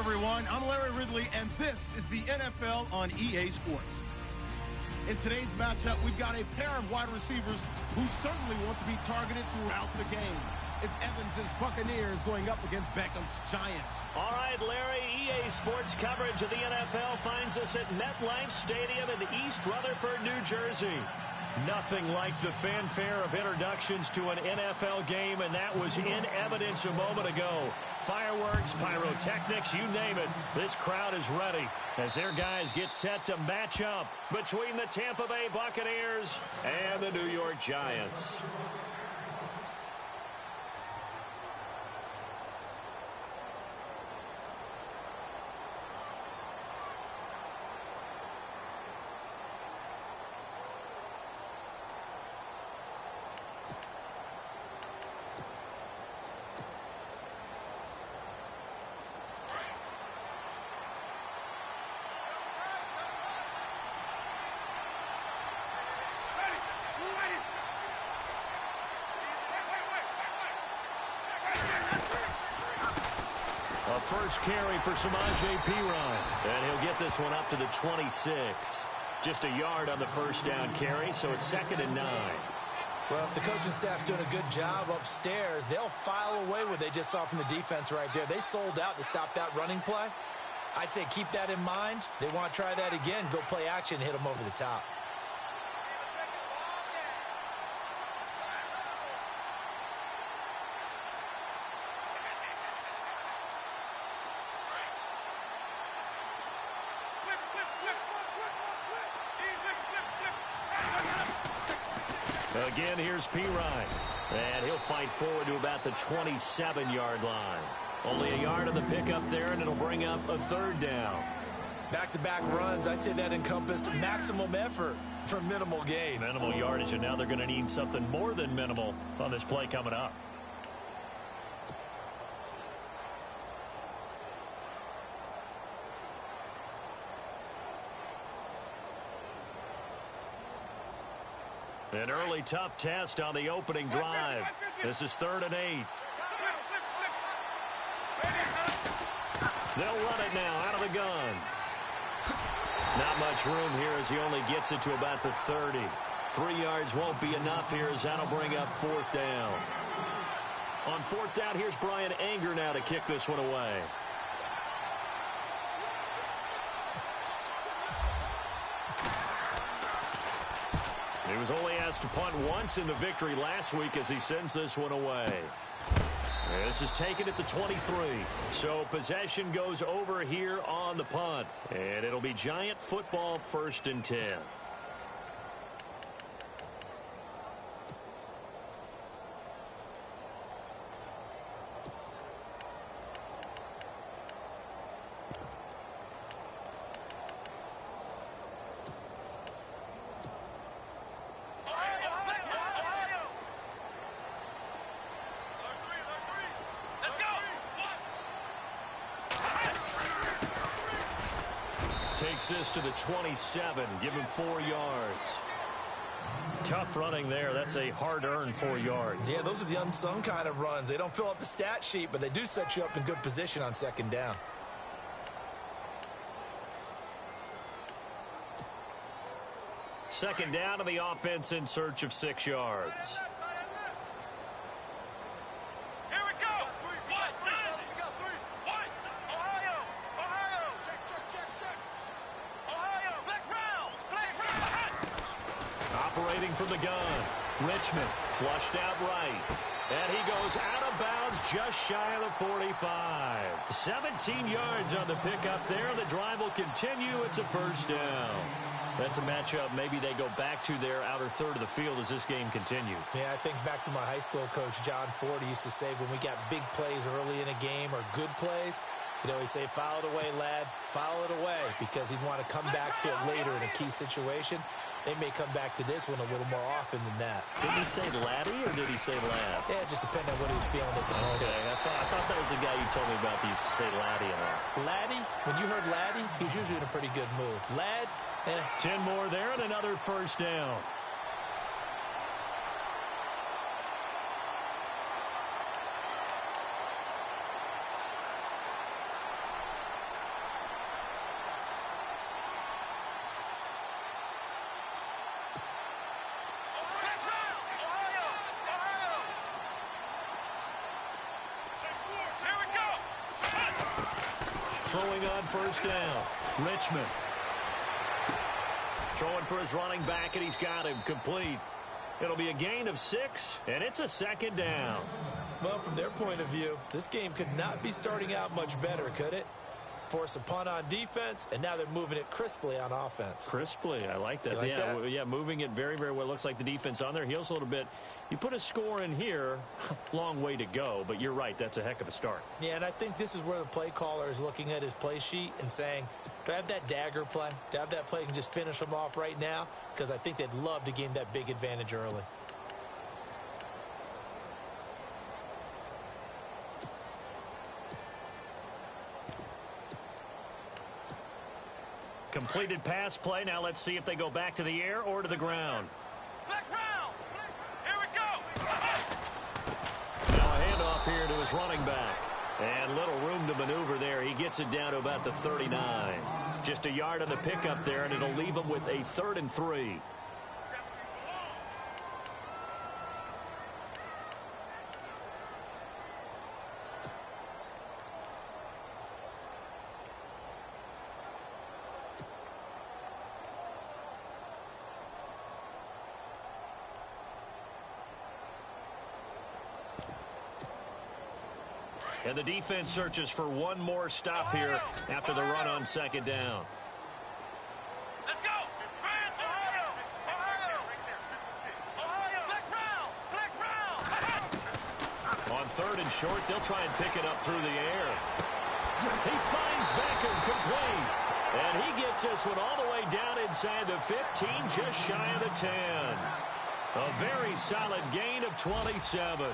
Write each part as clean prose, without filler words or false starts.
everyone. I'm Larry Ridley, and this is the NFL on EA Sports. In today's matchup, we've got a pair of wide receivers who certainly want to be targeted throughout the game. It's Evans' Buccaneers going up against Beckham's Giants. All right, Larry, EA Sports coverage of the NFL finds us at MetLife Stadium in East Rutherford, New Jersey. Nothing like the fanfare of introductions to an NFL game, and that was in evidence a moment ago. Fireworks, pyrotechnics, you name it. This crowd is ready as their guys get set to match up between the Tampa Bay Buccaneers and the New York Giants. A first carry for Samaje Perine. And he'll get this one up to the 26. Just a yard on the first down carry, so it's 2nd and 9. Well, if the coaching staff's doing a good job upstairs, they'll file away what they just saw from the defense right there. They sold out to stop that running play. I'd say keep that in mind. They want to try that again, go play action, hit them over the top. Again, here's Perine. And he'll fight forward to about the 27-yard line. Only a yard on the pickup there, and it'll bring up a 3rd down. Back-to-back runs, I'd say that encompassed maximum effort for minimal gain. Minimal yardage, and now they're going to need something more than minimal on this play coming up. An early tough test on the opening drive. This is 3rd and 8. They'll run it now out of the gun. Not much room here as he only gets it to about the 30. 3 yards won't be enough here as that'll bring up 4th down. On 4th down, here's Brian Anger now to kick this one away. He was only asked to punt once in the victory last week as he sends this one away. This is taken at the 23. So possession goes over here on the punt. And it'll be Giant football, 1st and 10. Takes this to the 27. Give him 4 yards. Tough running there. That's a hard-earned 4 yards. Yeah, those are the unsung kind of runs. They don't fill up the stat sheet, but they do set you up in good position on 2nd down. Second down, and the offense in search of 6 yards. Operating from the gun. Richmond flushed out right. And he goes out of bounds just shy of the 45. 17 yards on the pickup there. The drive will continue. It's a 1st down. That's a matchup maybe they go back to their outer 3rd of the field as this game continues. Yeah, I think back to my high school coach, John Ford. He used to say when we got big plays early in a game or good plays, he'd always say, file it away, lad. File it away, because he'd want to come back to it later in a key situation. They may come back to this one a little more often than that. Did he say laddie or did he say lad? Yeah, it just depended on what he was feeling at the moment. Okay, I thought that was the guy you told me about that used to say laddie a lot. Laddie, when you heard laddie, he was usually in a pretty good mood. Lad, 10 more there and another 1st down. throwing on first down. Richmond. Throwing for his running back, and he's got him complete. It'll be a gain of 6, and it's a second down. Well, from their point of view, this game could not be starting out much better, could it? Force a punt on defense, and now they're moving it crisply on offense. Crisply, I like that. Yeah, moving it very, very well. Looks like the defense on their heels a little bit. You put a score in here, long way to go, but you're right, that's a heck of a start. Yeah, and I think this is where the play caller is looking at his play sheet and saying, do I have that dagger play? Do I have that play and just finish them off right now? Because I think they'd love to gain that big advantage early. Completed pass play. Now let's see if they go back to the air or to the ground. Here we go. Now a handoff here to his running back. And little room to maneuver there. He gets it down to about the 39. Just a yard on the pickup there, and it'll leave him with a 3rd and 3. And the defense searches for one more stop here after the run on second down. Let's go! Ohio! On 3rd and short, they'll try and pick it up through the air. He finds Beckham complete. And he gets this one all the way down inside the 15, just shy of the 10. A very solid gain of 27.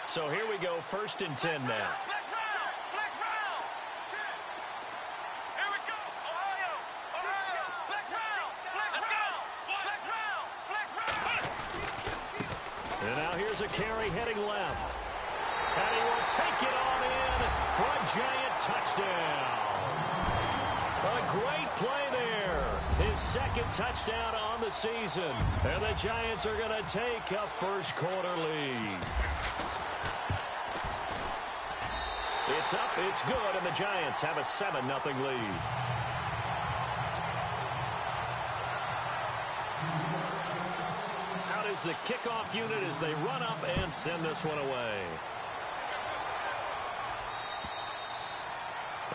So here we go, 1st and 10 now. And now here's a carry heading left. And he will take it on in for a giant touchdown. A great play there. His 2nd touchdown on the season. And the Giants are going to take a first quarter lead. It's up, it's good, and the Giants have a 7-0 lead. Out is the kickoff unit as they run up and send this one away.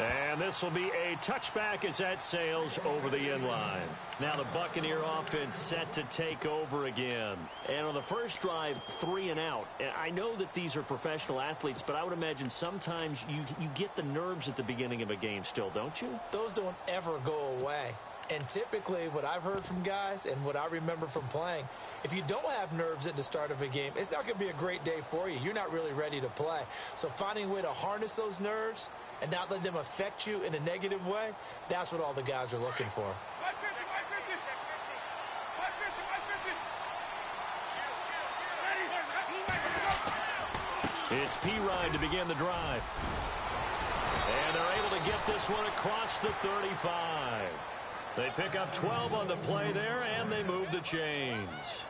And this will be a touchback as that sails over the end line. Now the Buccaneer offense set to take over again. And on the first drive, 3 and out. And I know that these are professional athletes, but I would imagine sometimes you get the nerves at the beginning of a game still, don't you? Those don't ever go away. And typically what I've heard from guys and what I remember from playing, if you don't have nerves at the start of a game, it's not going to be a great day for you. You're not really ready to play. So finding a way to harness those nerves and not let them affect you in a negative way, that's what all the guys are looking for. It's P-Ride to begin the drive. And they're able to get this one across the 35. They pick up 12 on the play there, and they move the chains.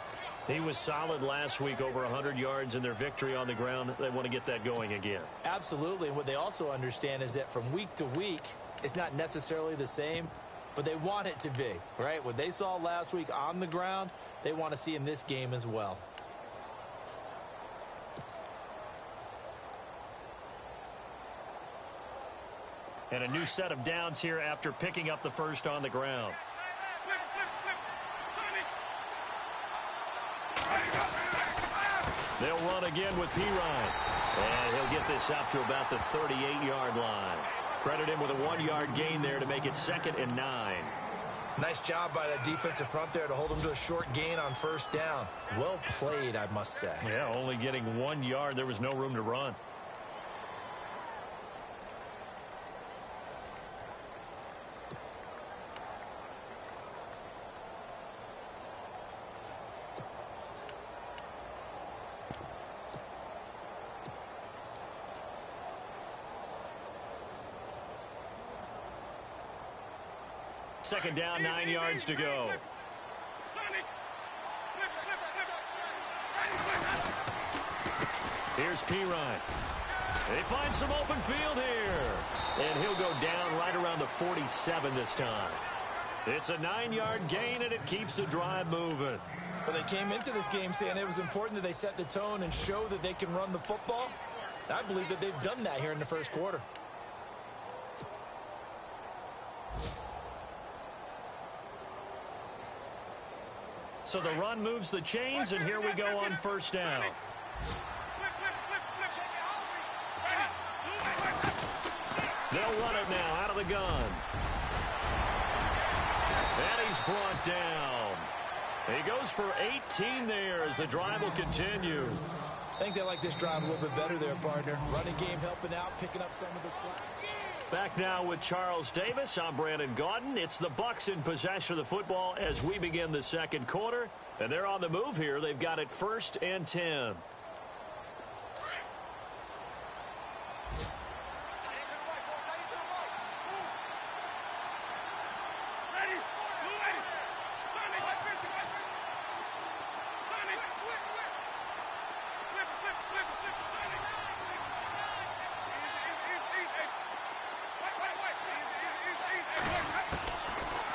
He was solid last week, over 100 yards in their victory on the ground. They want to get that going again. Absolutely. And what they also understand is that from week to week, it's not necessarily the same, but they want it to be, right? What they saw last week on the ground, they want to see in this game as well. And a new set of downs here after picking up the first on the ground. They'll run again with P-Ryan. And he'll get this up to about the 38-yard line. Credit him with a 1-yard gain there to make it 2nd and 9. Nice job by that defensive front there to hold him to a short gain on first down. Well played, I must say. Yeah, only getting 1 yard. There was no room to run. Second down, 9 yards to go. Here's Pirine. They find some open field here. And he'll go down right around the 47 this time. It's a 9-yard gain, and it keeps the drive moving. Well, they came into this game saying it was important that they set the tone and show that they can run the football. I believe that they've done that here in the first quarter. So the run moves the chains, and here we go on first down. They'll run it now out of the gun. And he's brought down. He goes for 18 there as the drive will continue. I think they like this drive a little bit better there, partner. Running game helping out, picking up some of the slack. Back now with Charles Davis. I'm Brandon Gaudin. It's the Bucs in possession of the football as we begin the second quarter. And they're on the move here. They've got it 1st and 10.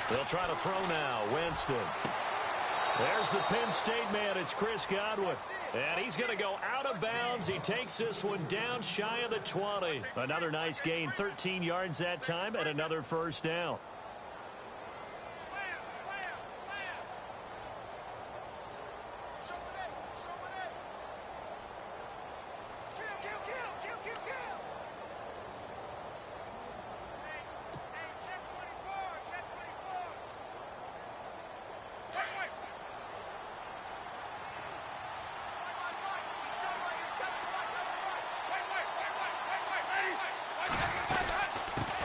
They'll try to throw now. Winston. There's the Penn State man. It's Chris Godwin. And he's going to go out of bounds. He takes this one down shy of the 20. Another nice gain. 13 yards that time and another first down.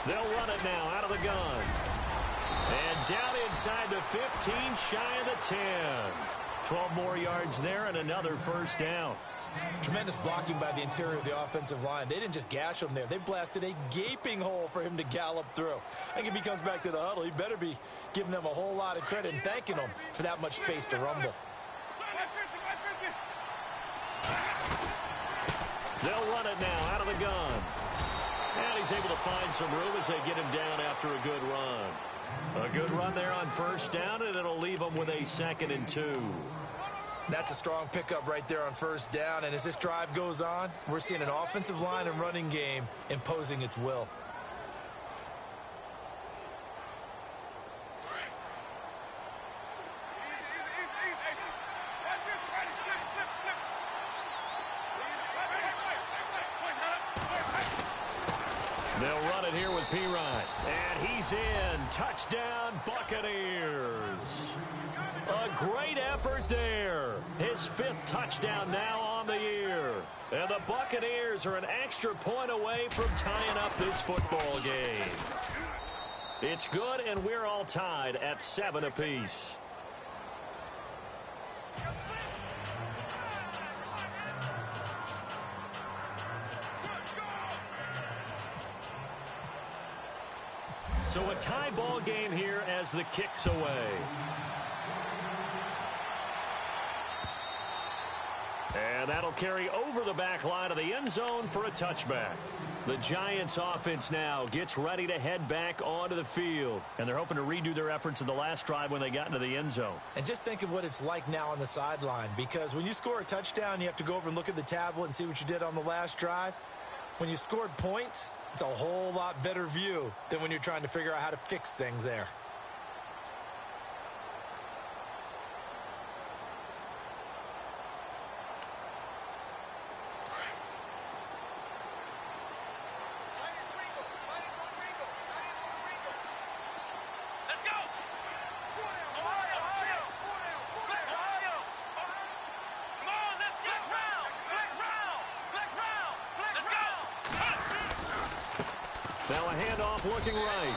They'll run it now out of the gun. And down inside the 15, shy of the 10. 12 more yards there and another first down. Tremendous blocking by the interior of the offensive line. They didn't just gash him there. They blasted a gaping hole for him to gallop through. I think if he comes back to the huddle, he better be giving them a whole lot of credit and thanking them for that much space to rumble. They'll run it now out of the gun. And he's able to find some room as they get him down after a good run. A good run there on first down, and it'll leave him with a 2nd and 2. That's a strong pickup right there on first down. And as this drive goes on, we're seeing an offensive line and running game imposing its will. They'll run it here with Pirine. And he's in. Touchdown, Buccaneers. A great effort there. His 5th touchdown now on the year. And the Buccaneers are an extra point away from tying up this football game. It's good, and we're all tied at 7 apiece. So a tie ball game here as the kick's away. And that'll carry over the back line of the end zone for a touchback. The Giants offense now gets ready to head back onto the field. And they're hoping to redo their efforts in the last drive when they got into the end zone. And just think of what it's like now on the sideline. Because when you score a touchdown, you have to go over and look at the tablet and see what you did on the last drive. When you scored points, it's a whole lot better view than when you're trying to figure out how to fix things there. Now a handoff looking right.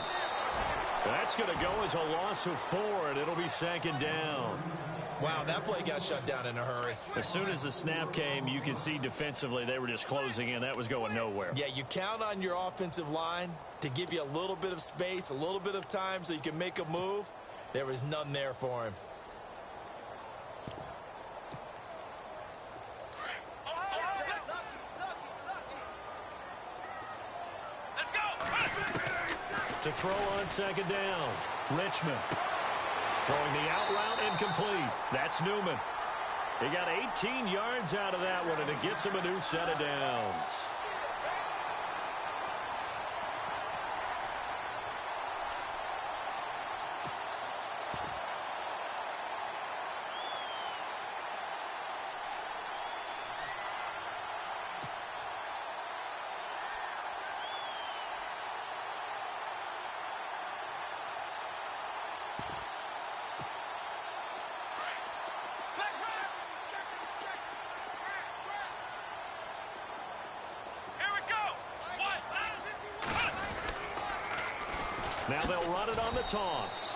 That's going to go as a loss of 4, and it'll be second down. Wow, that play got shut down in a hurry. As soon as the snap came, you could see defensively they were just closing in. That was going nowhere. Yeah, you count on your offensive line to give you a little bit of space, a little bit of time so you can make a move. There was none there for him. To throw on second down, Richmond. Throwing the out route incomplete. That's Newman. He got 18 yards out of that one, and it gets him a new set of downs. Now they'll run it on the toss.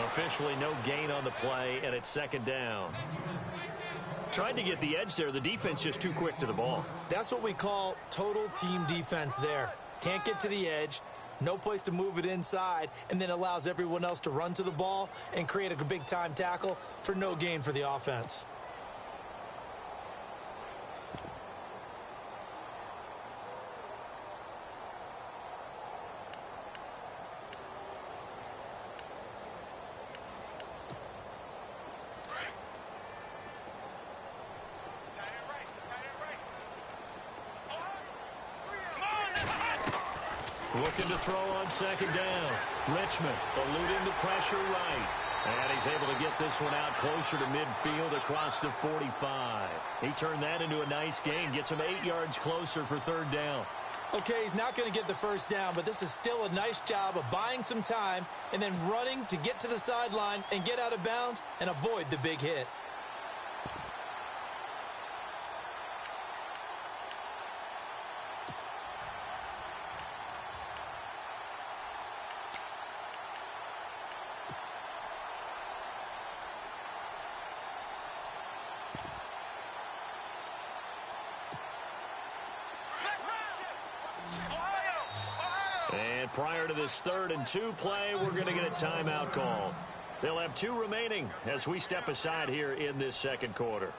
Officially no gain on the play, and it's second down. Tried to get the edge there. The defense just too quick to the ball. That's what we call total team defense there. Can't get to the edge, no place to move it inside, and then allows everyone else to run to the ball and create a big-time tackle for no gain for the offense. Looking to throw on second down. Richmond eluding the pressure right. And he's able to get this one out closer to midfield across the 45. He turned that into a nice gain. Gets him 8 yards closer for third down. Okay, he's not going to get the first down, but this is still a nice job of buying some time and then running to get to the sideline and get out of bounds and avoid the big hit. And prior to this 3rd and 2 play, we're going to get a timeout call. They'll have 2 remaining as we step aside here in this second quarter.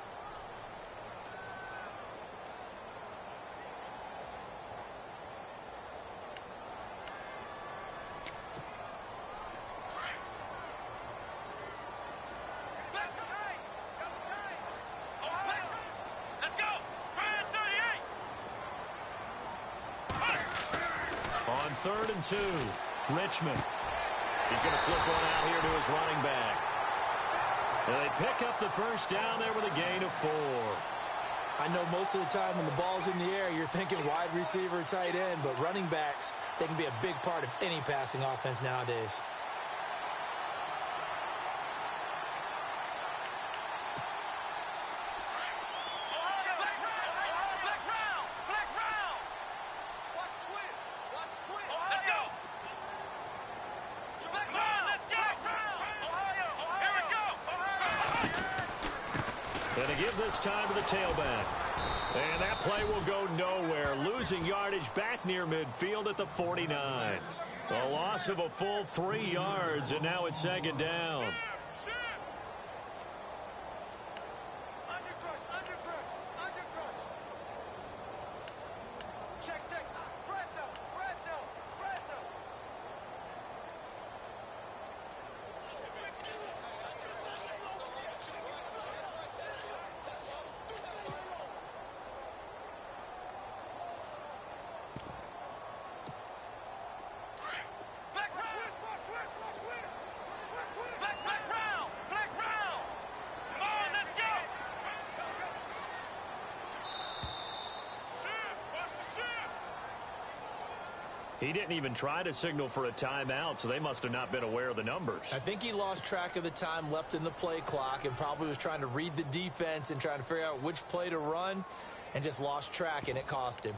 On 3rd and 2, Richmond. He's going to flip one out here to his running back. And they pick up the first down there with a gain of 4. I know most of the time when the ball's in the air, you're thinking wide receiver, tight end, but running backs, they can be a big part of any passing offense nowadays. And to give this time to the tailback. And that play will go nowhere. Losing yardage back near midfield at the 49. A loss of a full 3 yards, and now it's second down. He didn't even try to signal for a timeout, so they must have not been aware of the numbers. I think he lost track of the time left in the play clock and probably was trying to read the defense and trying to figure out which play to run and just lost track, and it cost him.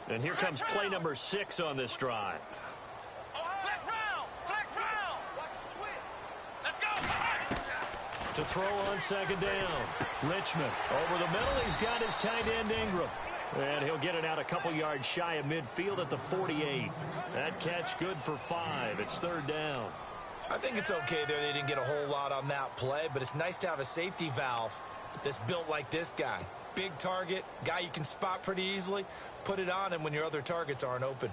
And here comes play number 6 on this drive. To throw on second down. Richmond over the middle. He's got his tight end Ingram. And he'll get it out a couple yards shy of midfield at the 48. That catch good for 5. It's third down. I think it's okay there. They didn't get a whole lot on that play, but it's nice to have a safety valve that's built like this guy. Big target, guy you can spot pretty easily. Put it on him when your other targets aren't open.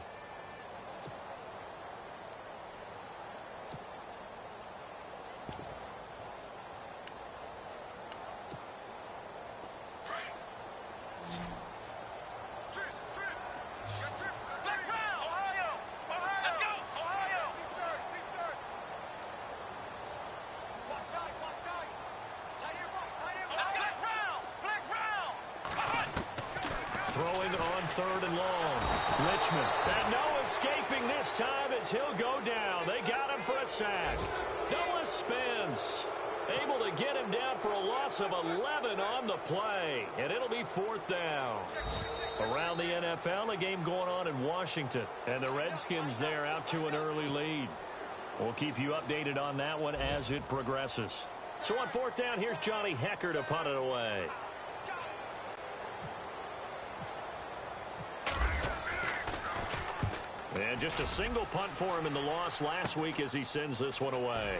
Throwing on third and long. Richmond. And no escaping this time as he'll go down. They got him for a sack. Noah Spence able to get him down for a loss of 11 on the play. And it'll be fourth down. Around the NFL, a game going on in Washington. And the Redskins there out to an early lead. We'll keep you updated on that one as it progresses. So on fourth down, here's Johnny Hecker to punt it away. And just a single punt for him in the loss last week as he sends this one away.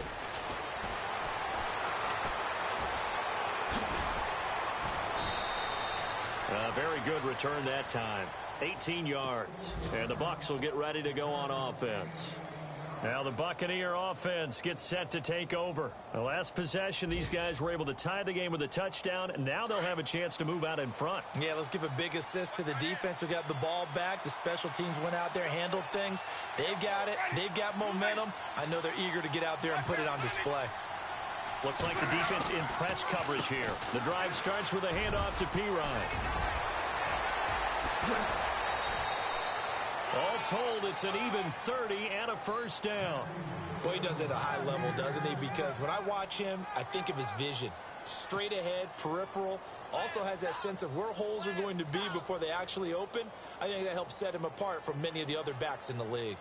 A very good return that time. 18 yards. And the Bucs will get ready to go on offense. Now the Buccaneer offense gets set to take over. The last possession, these guys were able to tie the game with a touchdown, and now they'll have a chance to move out in front. Yeah, let's give a big assist to the defense who got the ball back. The special teams went out there, handled things. They've got it. They've got momentum. I know they're eager to get out there and put it on display. Looks like the defense in press coverage here. The drive starts with a handoff to Pirine. All told, it's an even 30 and a first down. Boy, he does it at a high level, doesn't he? Because when I watch him, I think of his vision. Straight ahead, peripheral. Also has that sense of where holes are going to be before they actually open. I think that helps set him apart from many of the other backs in the league.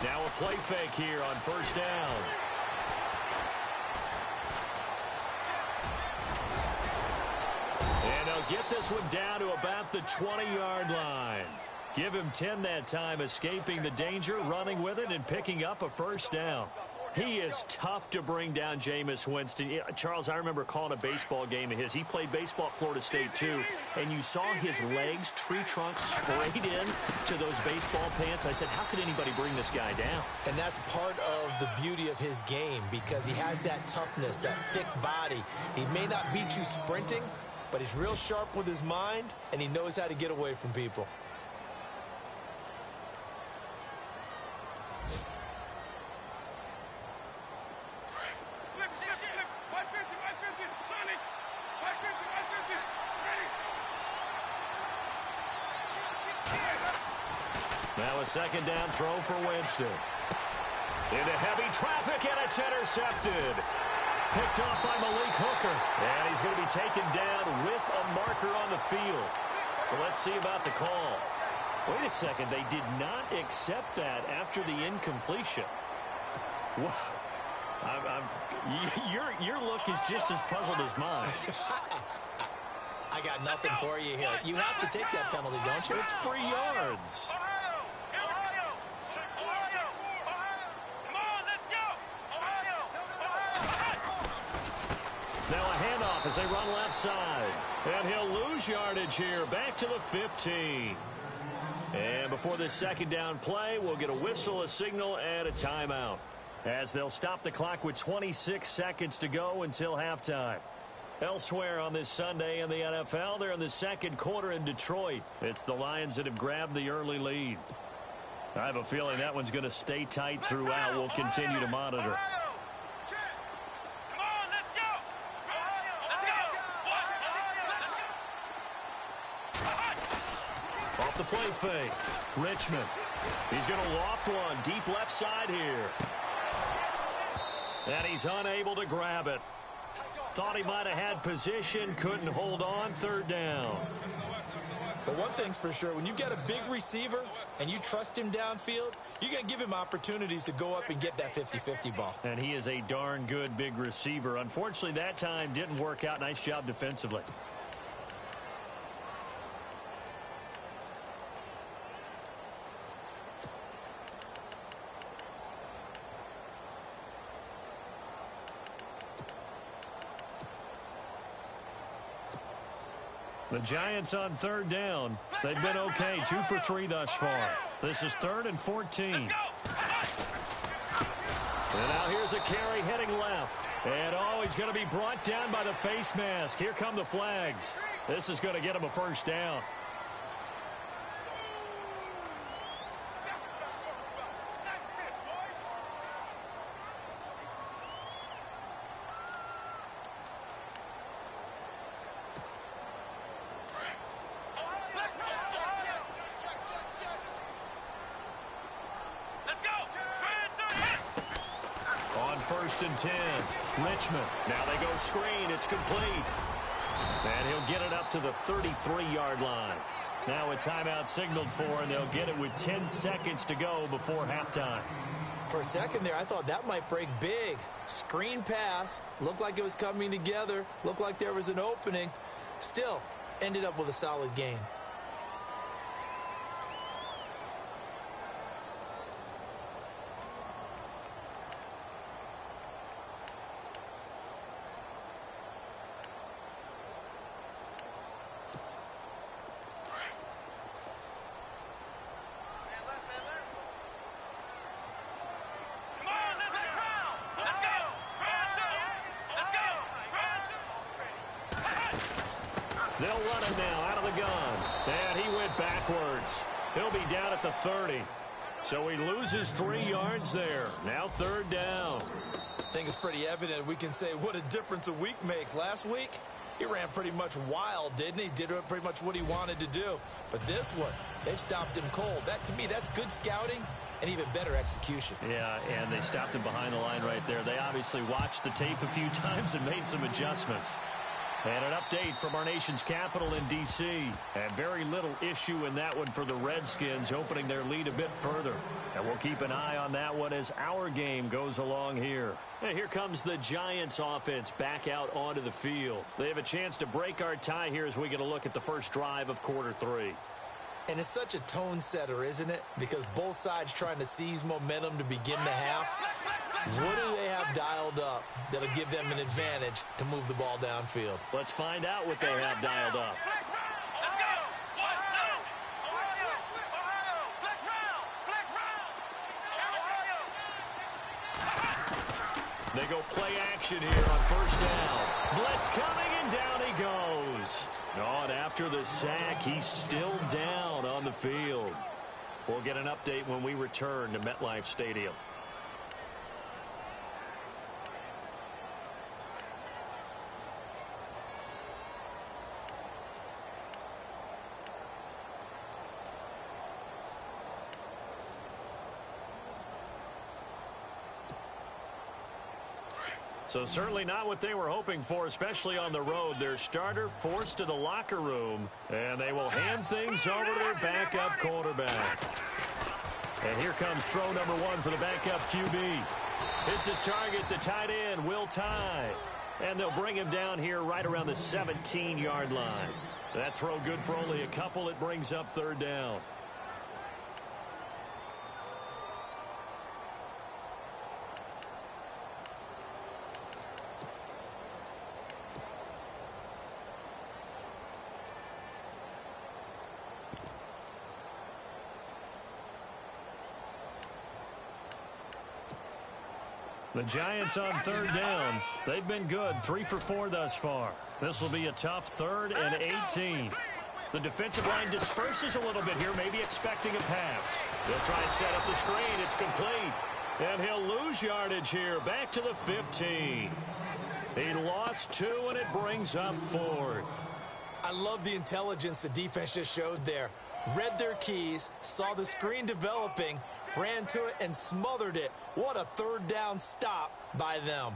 Now a play fake here on first down. And they'll get this one down to about the 20-yard line. Give him 10 that time, escaping the danger, running with it, and picking up a first down. He is tough to bring down, Jameis Winston. Charles, I remember calling a baseball game of his. He played baseball at Florida State, too. And you saw his legs, tree trunks, sprayed in to those baseball pants. I said, how could anybody bring this guy down? And that's part of the beauty of his game because he has that toughness, that thick body. He may not beat you sprinting, but he's real sharp with his mind, and he knows how to get away from people. Now a second down throw for Winston. Into heavy traffic, and it's intercepted. Picked off by Malik Hooker. And he's going to be taken down with a marker on the field. So let's see about the call. Wait a second. They did not accept that after the incompletion. Wow. Your look is just as puzzled as mine. I got nothing for you here. You have to take that penalty, don't you? It's free yards. Now a handoff as they run left side. And he'll lose yardage here. Back to the 15. And before this second down play, we'll get a whistle, a signal, and a timeout. As they'll stop the clock with 26 seconds to go until halftime. Elsewhere on this Sunday in the NFL, they're in the second quarter in Detroit. It's the Lions that have grabbed the early lead. I have a feeling that one's going to stay tight throughout. We'll continue to monitor. the play fake. Richmond. He's going to loft one deep left side here. And he's unable to grab it. Thought he might have had position, couldn't hold on, third down. But one thing's for sure, when you've got a big receiver and you trust him downfield, you're going to give him opportunities to go up and get that 50-50 ball. And he is a darn good big receiver. Unfortunately, that time didn't work out. Nice job defensively. The Giants on third down. They've been okay, 2 for 3 thus far. This is 3rd and 14. And now here's a carry heading left. And he's going to be brought down by the face mask. Here come the flags. This is going to get him a first down. First and 10. Richmond. Now they go screen. It's complete. And he'll get it up to the 33-yard line. Now a timeout signaled for, and they'll get it with 10 seconds to go before halftime. For a second there, I thought that might break big. Screen pass. Looked like it was coming together. Looked like there was an opening. Still, ended up with a solid gain. They'll run him now out of the gun. And he went backwards. He'll be down at the 30. So he loses 3 yards there. Now third down. I think it's pretty evident we can say what a difference a week makes. Last week, he ran pretty much wild, didn't he? Did pretty much what he wanted to do. But this one, they stopped him cold. That, to me, that's good scouting and even better execution. Yeah, and they stopped him behind the line right there. They obviously watched the tape a few times and made some adjustments. And an update from our nation's capital in D.C. And very little issue in that one for the Redskins, opening their lead a bit further. And we'll keep an eye on that one as our game goes along here. And here comes the Giants offense back out onto the field. They have a chance to break our tie here as we get a look at the first drive of quarter 3. And it's such a tone setter, isn't it? Because both sides trying to seize momentum to begin the half. What do they have dialed up that'll give them an advantage to move the ball downfield? Let's find out what they have dialed up. They go play action here on first down. Blitz coming, and down he goes. Oh, and after the sack, he's still down on the field. We'll get an update when we return to MetLife Stadium. So certainly not what they were hoping for, especially on the road. Their starter forced to the locker room, and they will hand things over to their backup quarterback. And here comes throw number 1 for the backup QB. It's his target, the tight end, Will Tye. And they'll bring him down here right around the 17-yard line. That throw good for only a couple. It brings up third down. The Giants on third down. They've been good, 3 for 4 thus far. This will be a tough 3rd and 18. The defensive line disperses a little bit here, maybe expecting a pass. They'll try and set up the screen. It's complete. And he'll lose yardage here, back to the 15. He lost 2, and it brings up 4th. I love the intelligence the defense just showed there. read their keys, saw the screen developing, ran to it, and smothered it. What a third down stop by them.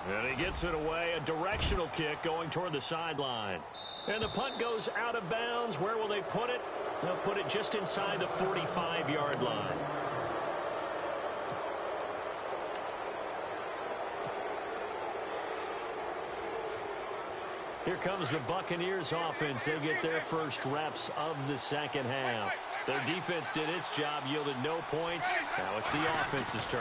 And he gets it away, a directional kick going toward the sideline. And the punt goes out of bounds. Where will they put it? They'll put it just inside the 45-yard line. Here comes the Buccaneers offense. They get their first reps of the second half. Their defense did its job, yielded no points. Now it's the offense's turn.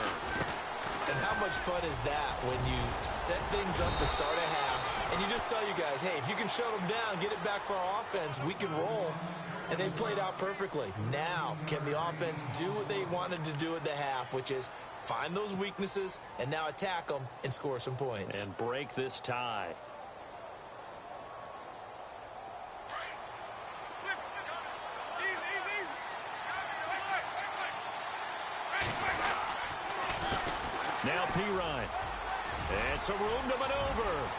And how much fun is that when you set things up to start a half and you just tell you guys, hey, if you can shut them down, get it back for our offense, we can roll. And they played out perfectly. Now, can the offense do what they wanted to do at the half, which is find those weaknesses and now attack them and score some points. And break this tie. Now Pirine. And some room to maneuver.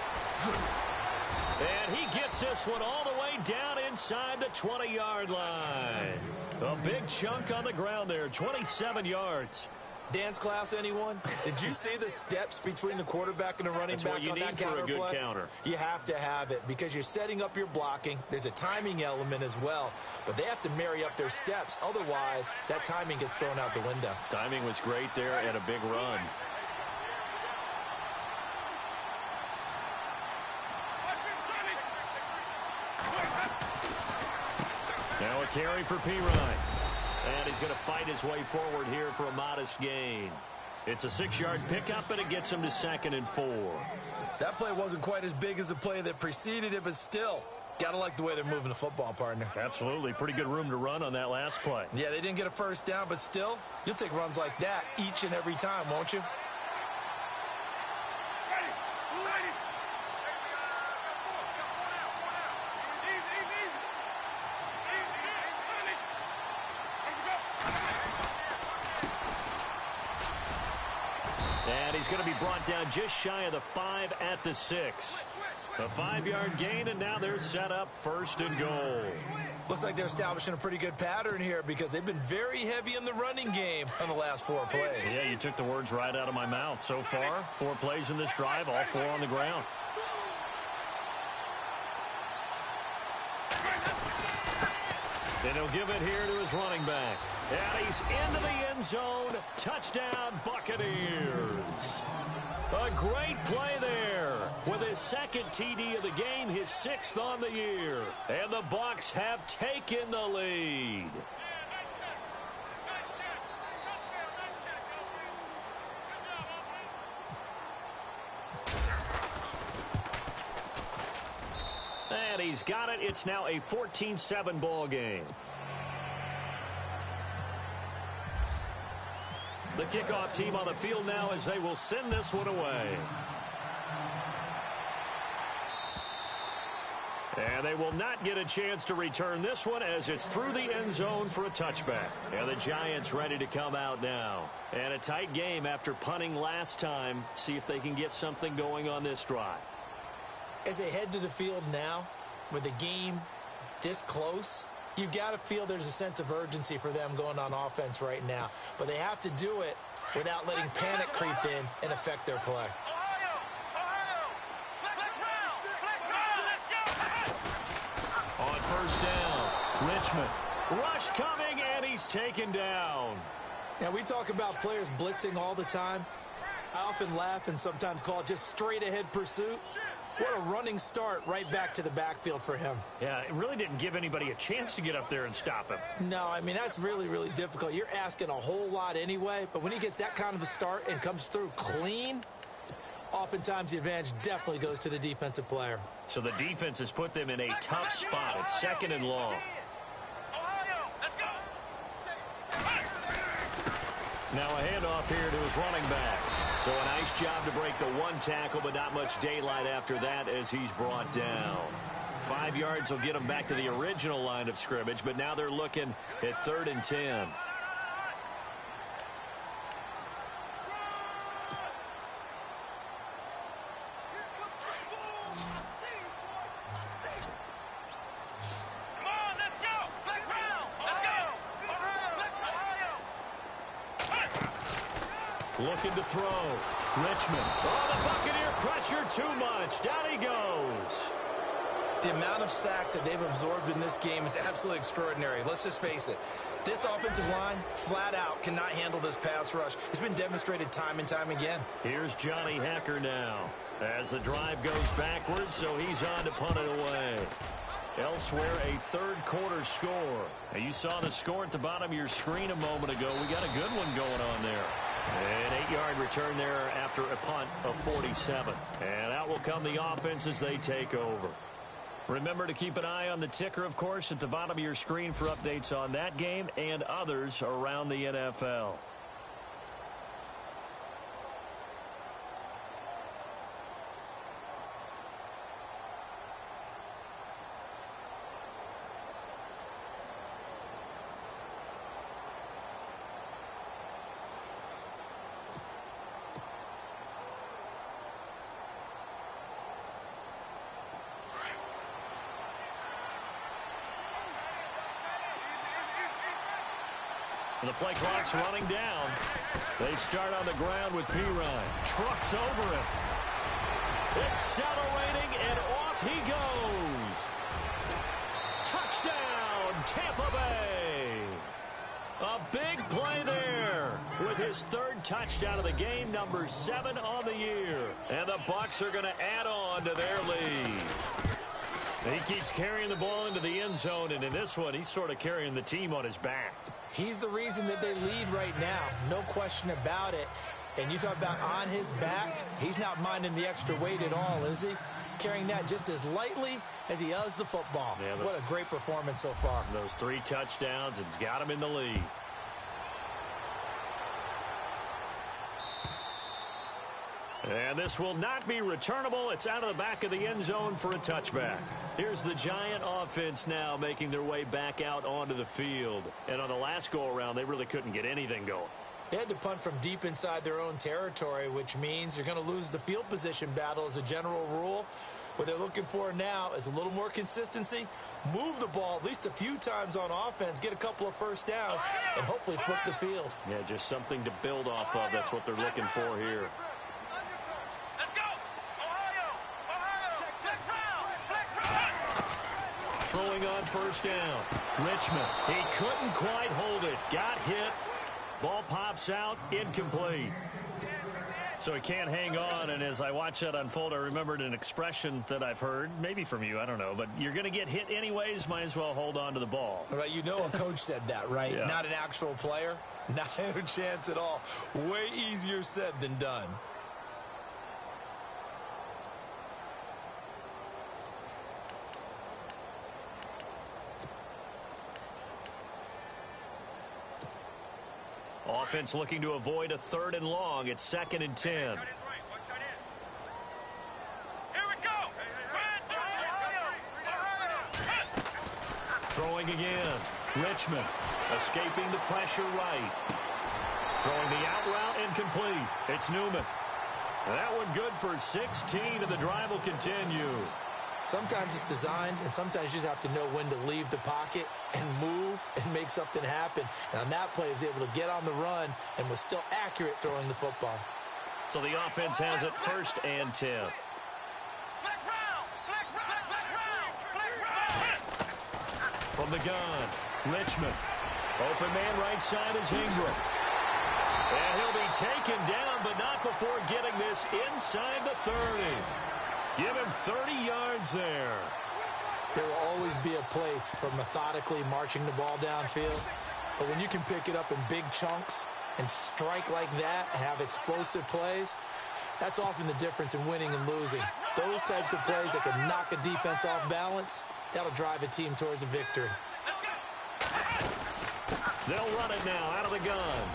And he gets this one all the way down inside the 20-yard line. A big chunk on the ground there, 27 yards. Dance class, anyone? Did you see the steps between the quarterback and the running back on that counter play? That's what you need for a good counter. You have to have it because you're setting up your blocking. There's a timing element as well, but they have to marry up their steps. Otherwise, that timing gets thrown out the window. Timing was great there and a big run. Now a carry for Pirine. And he's going to fight his way forward here for a modest gain. It's a 6-yard pickup, and it gets him to 2nd and 4. That play wasn't quite as big as the play that preceded it, but still, got to like the way they're moving the football, partner. Absolutely. Pretty good room to run on that last play. Yeah, they didn't get a first down, but still, you'll take runs like that each and every time, won't you? And he's going to be brought down just shy of the 5 at the 6. A 5-yard gain, and now they're set up 1st and goal. Looks like they're establishing a pretty good pattern here because they've been very heavy in the running game on the last 4 plays. Yeah, you took the words right out of my mouth. So far, 4 plays in this drive, all 4 on the ground. And he'll give it here to his running back. And he's into the end zone. Touchdown, Buccaneers. A great play there. With his 2nd TD of the game, his 6th on the year. And the Bucs have taken the lead. And he's got it. It's now a 14-7 ball game. The kickoff team on the field now as they will send this one away. And they will not get a chance to return this one as it's through the end zone for a touchback. And the Giants ready to come out now. And a tight game after punting last time. See if they can get something going on this drive. As they head to the field now, with the game this close, you've got to feel there's a sense of urgency for them going on offense right now. But they have to do it without letting panic creep in and affect their play. On 1st down, Richmond. Rush coming, and he's taken down. Now, we talk about players blitzing all the time. I often laugh and sometimes call it just straight-ahead pursuit. What a running start right back to the backfield for him. Yeah, it really didn't give anybody a chance to get up there and stop him. No, I mean, that's really, really difficult. You're asking a whole lot anyway, but when he gets that kind of a start and comes through clean, oftentimes the advantage definitely goes to the defensive player. So the defense has put them in a tough spot at 2nd and long. Now a handoff here to his running back. So a nice job to break the 1 tackle, but not much daylight after that as he's brought down. 5 yards will get him back to the original line of scrimmage, but now they're looking at 3rd and 10. Looking to throw. Richmond. Oh, the Buccaneer pressure too much. Down he goes. The amount of sacks that they've absorbed in this game is absolutely extraordinary. Let's just face it. This offensive line, flat out, cannot handle this pass rush. It's been demonstrated time and time again. Here's Johnny Hacker now. As the drive goes backwards, so he's on to punt it away. Elsewhere, a third-quarter score. Now, you saw the score at the bottom of your screen a moment ago. We got a good one going on there. An 8-yard return there after a punt of 47. And out will come the offense as they take over. Remember to keep an eye on the ticker, of course, at the bottom of your screen for updates on that game and others around the NFL. The play clock's running down. They start on the ground with Pirine. Trucks over him. Accelerating, and off he goes. Touchdown, Tampa Bay. A big play there with his third touchdown of the game, number 7 on the year. And the Bucs are going to add on to their lead. He keeps carrying the ball into the end zone, and in this one, he's sort of carrying the team on his back. He's the reason that they lead right now. No question about it. And you talk about on his back, he's not minding the extra weight at all, is he? Carrying that just as lightly as he does the football. Yeah, what a great performance so far. Those 3 touchdowns, it's got him in the lead. And this will not be returnable. It's out of the back of the end zone for a touchback. Here's the Giant offense now making their way back out onto the field. And on the last go-around, they really couldn't get anything going. They had to punt from deep inside their own territory, which means you're going to lose the field position battle as a general rule. What they're looking for now is a little more consistency, move the ball at least a few times on offense, get a couple of first downs, and hopefully flip the field. Yeah, just something to build off of. That's what they're looking for here. Throwing on first down. Richmond. He couldn't quite hold it. Got hit. Ball pops out. Incomplete. So he can't hang on, and as I watch that unfold, I remembered an expression that I've heard, maybe from you, I don't know, but you're going to get hit anyways, might as well hold on to the ball. All right, you know a coach said that, right? Yeah. Not an actual player. Not a chance at all. Way easier said than done. Offense looking to avoid a 3rd and long. It's 2nd and 10. Here we go. Throwing again. Richmond escaping the pressure right. Throwing the out route incomplete. It's Newman. That one good for 16, and the drive will continue. Sometimes it's designed, and sometimes you just have to know when to leave the pocket and move and make something happen. And on that play, he was able to get on the run and was still accurate throwing the football. So the offense has it 1st and 10. From the gun, Richmond. Open man right side is Ingram. And he'll be taken down, but not before getting this inside the 30. Give him 30 yards there. There will always be a place for methodically marching the ball downfield. But when you can pick it up in big chunks and strike like that and have explosive plays, that's often the difference in winning and losing. Those types of plays that can knock a defense off balance, that'll drive a team towards a victory. They'll run it now out of the gun.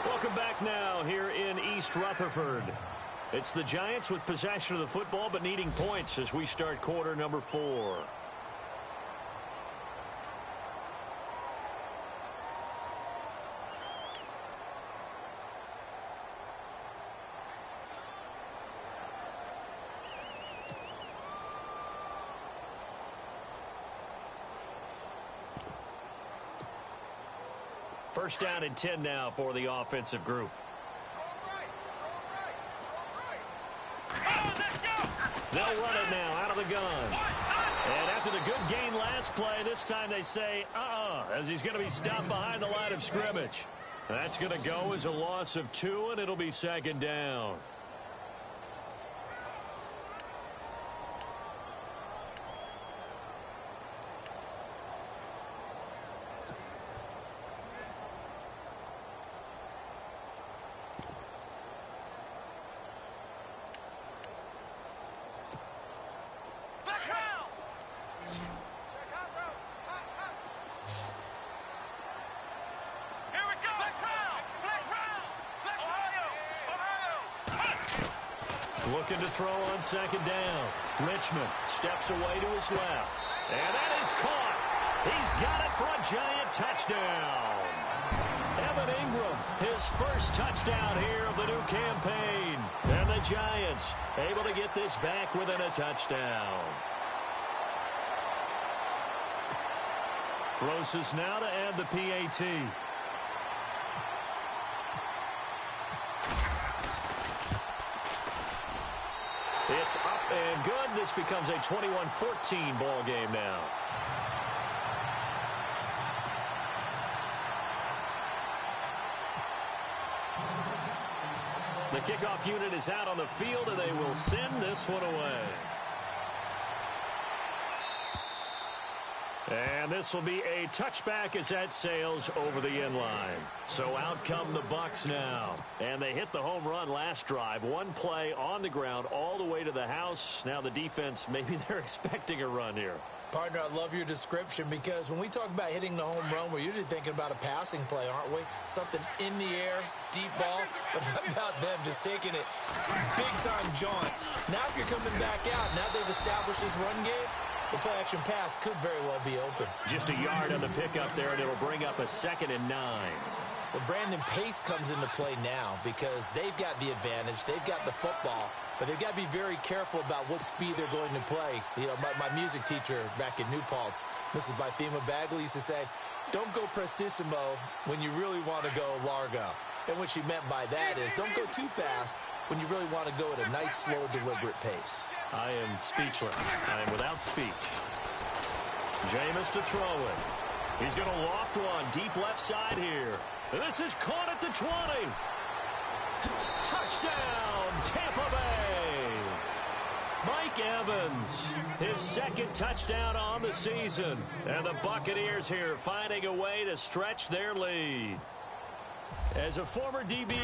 Welcome back now here in East Rutherford. It's the Giants with possession of the football but needing points as we start quarter number 4. First down and 10 now for the offensive group. They'll run it now out of the gun. And after the good gain last play, this time they say, as he's going to be stopped behind the line of scrimmage. That's going to go as a loss of 2, and it'll be second down. Looking to throw on second down. Richmond steps away to his left. And that is caught. He's got it for a giant touchdown. Evan Ingram, his first touchdown here of the new campaign. And the Giants able to get this back within a touchdown. Rosas now to add the PAT. It's up and good. This becomes a 21-14 ball game now. The kickoff unit is out on the field, and they will send this one away. And this will be a touchback as that sails over the end line. So out come the Bucks now. And they hit the home run last drive. One play on the ground all the way to the house. Now the defense, maybe they're expecting a run here. Partner, I love your description because when we talk about hitting the home run, we're usually thinking about a passing play, aren't we? Something in the air, deep ball. But how about them just taking it big-time jaunt? Now if you're coming back out, now they've established this run game, the play-action pass could very well be open. Just a yard on the pickup there, and it'll bring up a 2nd and 9. Well, Brandon, pace comes into play now because they've got the advantage. They've got the football, but they've got to be very careful about what speed they're going to play. You know, my music teacher back in New Paltz, Mrs. Bythema Bagley, used to say, don't go prestissimo when you really want to go largo. And what she meant by that is don't go too fast when you really want to go at a nice, slow, deliberate pace. I am speechless. I am without speech. Jameis to throw it. He's going to loft one deep left side here. This is caught at the 20. Touchdown, Tampa Bay. Mike Evans, his 2nd touchdown on the season. And the Buccaneers here finding a way to stretch their lead. As a former DB,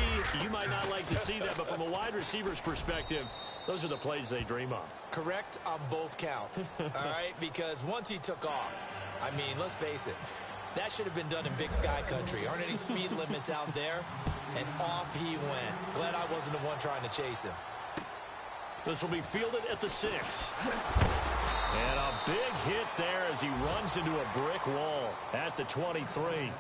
you might not like to see that, but from a wide receiver's perspective, those are the plays they dream of. Correct on both counts, all right? Because once he took off, I mean, let's face it, that should have been done in Big Sky Country. Aren't any speed limits out there? And off he went. Glad I wasn't the one trying to chase him. This will be fielded at the 6. And a big hit there as he runs into a brick wall at the 23.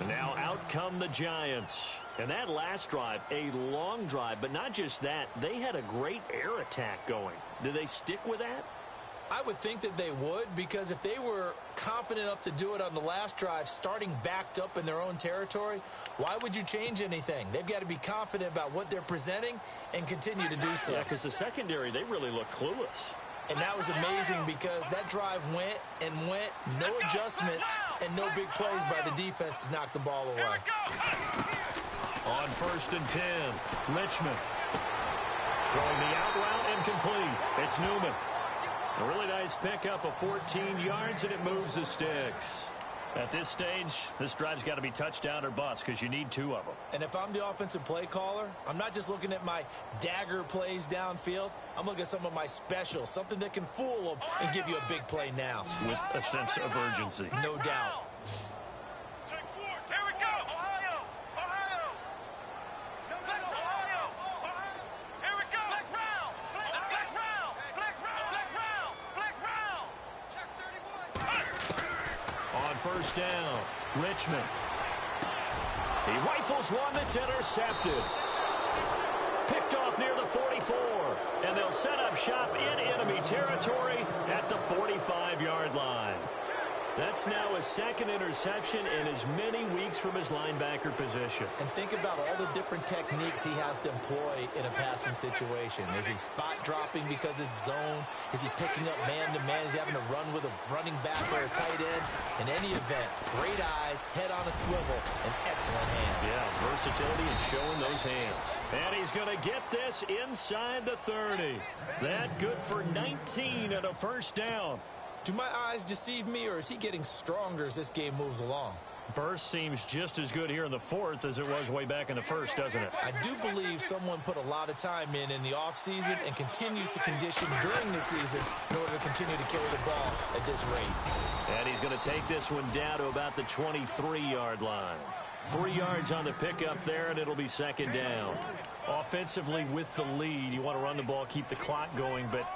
Now out come the Giants. And that last drive, a long drive, but not just that. They had a great air attack going. Do they stick with that? I would think that they would, because if they were confident enough to do it on the last drive, starting backed up in their own territory, why would you change anything? They've got to be confident about what they're presenting and continue to do so. Yeah, because the secondary, they really look clueless. And that was amazing because that drive went and went, no adjustments, and no big plays by the defense to knock the ball away. On 1st and 10, Richmond. Throwing the out route incomplete. It's Newman. A really nice pickup of 14 yards, and it moves the sticks. At this stage, this drive's got to be touchdown or bust because you need 2 of them. And if I'm the offensive play caller, I'm not just looking at my dagger plays downfield. I'm looking at some of my specials, something that can fool them and give you a big play now. With a sense of urgency. No doubt. Here we go. Ohio. Here we go. Flex round. Flex round. Check 31. On 1st down, Richmond. He rifles one that's intercepted. Picked off near the 44. And they'll set up shop in enemy territory at the 45-yard line. That's now his second interception in as many weeks from his linebacker position. And think about all the different techniques he has to employ in a passing situation. Is he spot dropping because it's zone? Is he picking up man-to-man? Is he having to run with a running back or a tight end? In any event, great eyes, head on a swivel, and excellent hands. Yeah, versatility and showing those hands. And he's going to get this inside the 30. That good for 19 and a first down. Do my eyes deceive me, or is he getting stronger as this game moves along? Burst seems just as good here in the fourth as it was way back in the first, doesn't it? I do believe someone put a lot of time in the offseason and continues to condition during the season in order to continue to carry the ball at this rate. And he's going to take this one down to about the 23-yard line. 3 yards on the pickup there, and it'll be second down. Offensively with the lead, you want to run the ball, keep the clock going, but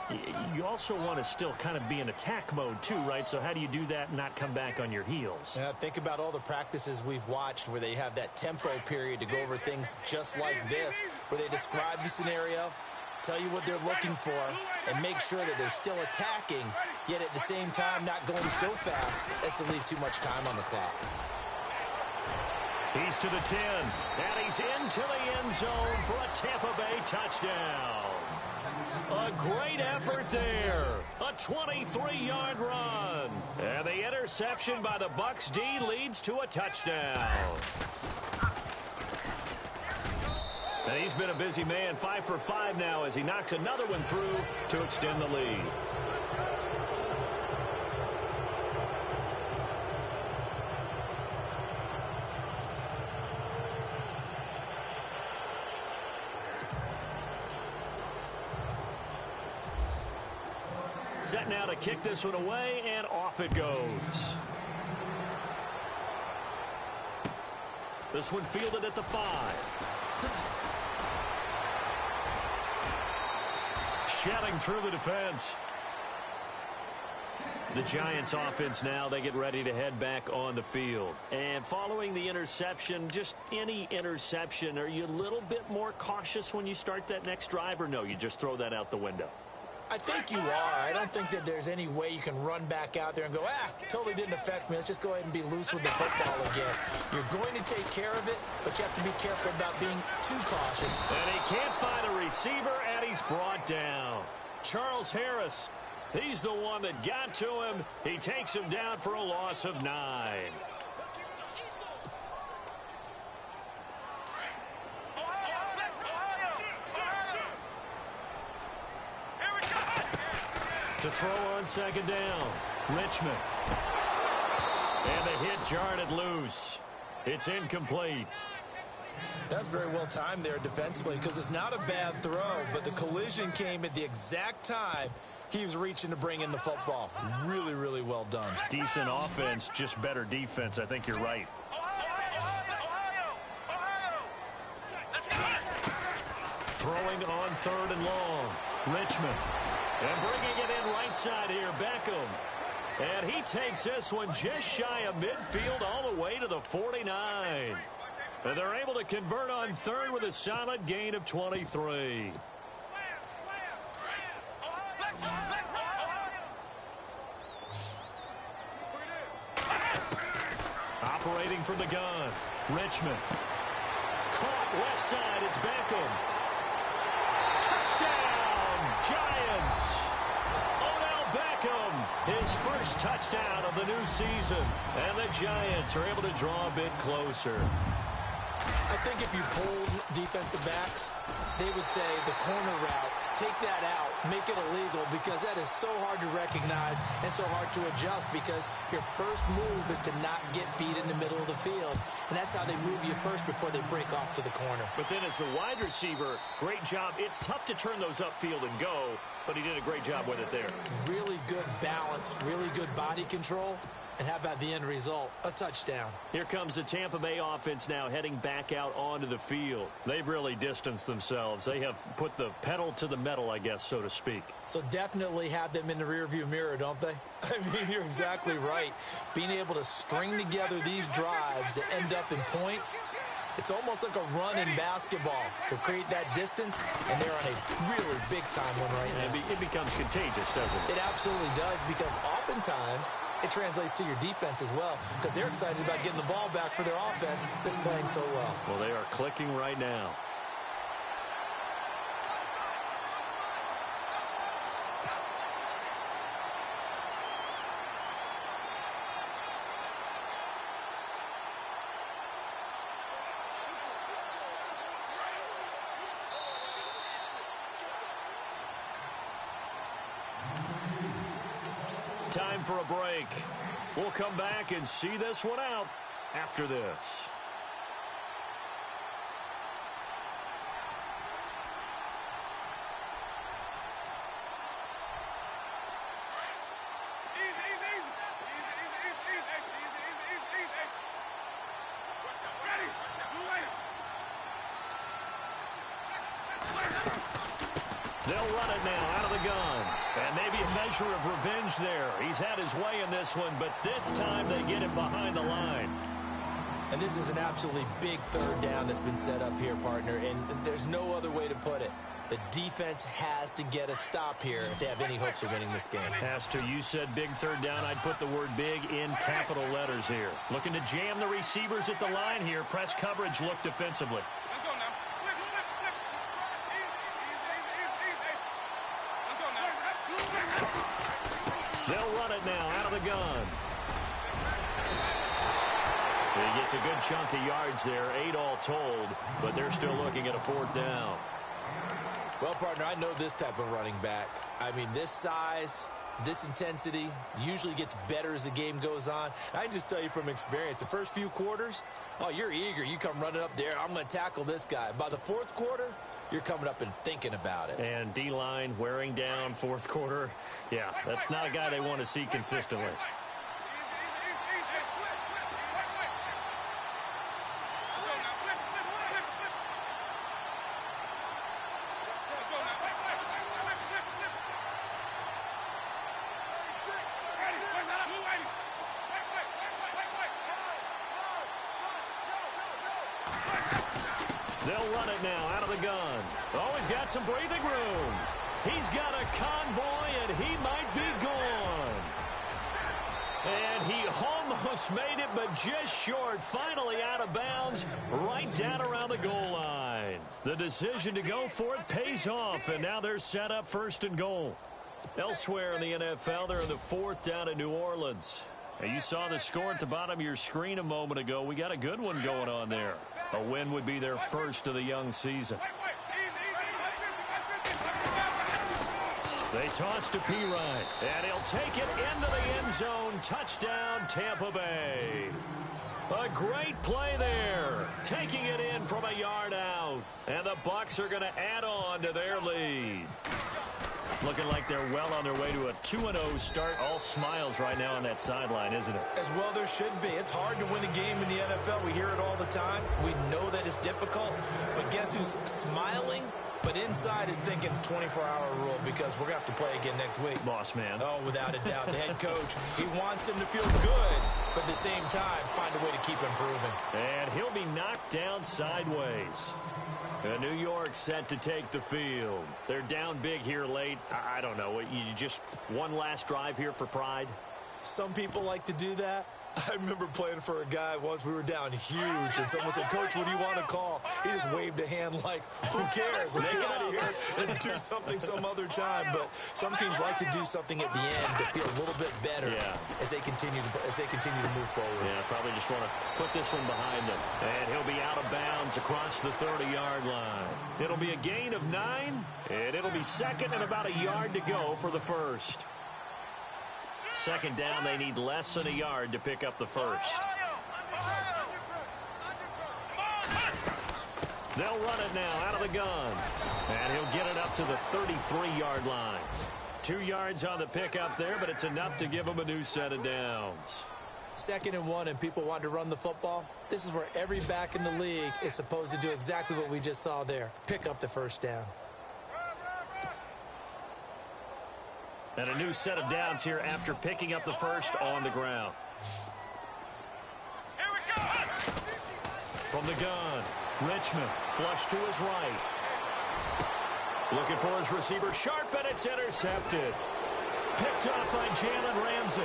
you also want to still kind of be in attack mode too, right? So how do you do that and not come back on your heels? Yeah, think about all the practices we've watched where they have that tempo period to go over things just like this, where they describe the scenario, tell you what they're looking for, and make sure that they're still attacking, yet at the same time not going so fast as to leave too much time on the clock. He's to the 10, and he's into the end zone for a Tampa Bay touchdown. A great effort there. A 23-yard run. And the interception by the Bucs D leads to a touchdown. And he's been a busy man, 5 for 5 now as he knocks another one through to extend the lead. Set now to kick this one away, and off it goes. This one fielded at the 5. Shedding through the defense. The Giants offense now, they get ready to head back on the field. And following the interception, just any interception, are you a little bit more cautious when you start that next drive, or no, you just throw that out the window? I think you are. I don't think that there's any way you can run back out there and go, totally didn't affect me. Let's just go ahead and be loose with the football again. You're going to take care of it, but you have to be careful about being too cautious. And he can't find a receiver, and he's brought down. Charles Harris, he's the one that got to him. He takes him down for a loss of 9. To throw on second down, Richmond. And the hit jarred it loose. It's incomplete. That's very well timed there defensively because it's not a bad throw, but the collision came at the exact time he was reaching to bring in the football. Really, really well done. Decent offense, just better defense. I think you're right. Throwing on third and long, Richmond. And bringing it in right side here, Beckham. And he takes this one just shy of midfield all the way to the 49. And they're able to convert on third with a solid gain of 23. Operating from the gun, Richmond. Caught left side, it's Beckham. Touchdown, Giants. Odell Beckham, his first touchdown of the new season. And the Giants are able to draw a bit closer. I think if you polled defensive backs, they would say the corner route, take that out, make it illegal, because that is so hard to recognize and so hard to adjust because your first move is to not get beat in the middle of the field. And that's how they move you first before they break off to the corner. But then as the wide receiver, great job. It's tough to turn those upfield and go, but he did a great job with it there. Really good balance, really good body control. And how about the end result? A touchdown. Here comes the Tampa Bay offense now heading back out onto the field. They've really distanced themselves. They have put the pedal to the metal, I guess, so to speak. So definitely have them in the rearview mirror, don't they? I mean, you're exactly right. Being able to string together these drives that end up in points, it's almost like a run in basketball to create that distance, and they're on a really big-time one right now. It becomes contagious, doesn't it? It absolutely does, because oftentimes it translates to your defense as well because they're excited about getting the ball back for their offense that's playing so well. Well, they are clicking right now. Time for a break. We'll come back and see this one out after this. They'll run it now out of the gun. And maybe a measure of revenge there. He's had his way in this one, but this time they get him behind the line. And this is an absolutely big third down that's been set up here, partner, and there's no other way to put it. The defense has to get a stop here if they have any hopes of winning this game. Pastor, you said big third down. I'd put the word big in capital letters here. Looking to jam the receivers at the line here. Press coverage look defensively. They'll run it now out of the gun. He gets a good chunk of yards there, 8 all told, but they're still looking at a 4th down. Well, partner, I know this type of running back. I mean, this size, this intensity usually gets better as the game goes on. I can just tell you from experience, the first few quarters, oh, you're eager. You come running up there, I'm going to tackle this guy. By the 4th quarter, you're coming up and thinking about it. And D-line wearing down 4th quarter. Yeah, that's not a guy they want to see consistently. They'll run it now out of the gun. Oh, he's got some breathing room. He's got a convoy, and he might be gone. And he almost made it, but just short. Finally out of bounds, right down around the goal line. The decision to go for it pays off, and now they're set up 1st and goal. Elsewhere in the NFL, they're in the 4th down in New Orleans. And you saw the score at the bottom of your screen a moment ago. We got a good one going on there. A win would be their first of the young season. They toss to Pirine, and he'll take it into the end zone. Touchdown, Tampa Bay. A great play there, taking it in from a yard out. And the Bucs are going to add on to their lead. Looking like they're well on their way to a 2-0 start. All smiles right now on that sideline, isn't it? As well there should be. It's hard to win a game in the NFL. We hear it all the time. We know that it's difficult. But guess who's smiling? But inside is thinking 24-hour rule because we're going to have to play again next week. Boss man. Oh, without a doubt. The head coach, he wants them to feel good, but at the same time, find a way to keep improving. And he'll be knocked down sideways. New York set to take the field. They're down big here late. I don't know. You just one last drive here for pride? Some people like to do that. I remember playing for a guy once. We were down huge, and someone said, "Coach, what do you want to call?" He just waved a hand like, "Who cares? Let's get out of here and do something some other time." But some teams like to do something at the end to feel a little bit better as they continue to move forward. Yeah, probably just want to put this one behind them. And he'll be out of bounds across the 30-yard line. It'll be a gain of 9, and it'll be 2nd and about a yard to go for the 1st. 2nd down, they need less than a yard to pick up the 1st. They'll run it now out of the gun. And he'll get it up to the 33-yard line. 2 yards on the pickup there, but it's enough to give him a new set of downs. 2nd and 1, and people want to run the football. This is where every back in the league is supposed to do exactly what we just saw there. Pick up the 1st down. And a new set of downs here after picking up the 1st on the ground. Here we go. From the gun, Richmond flush to his right. Looking for his receiver, sharp, and it's intercepted. Picked up by Jalen Ramsey.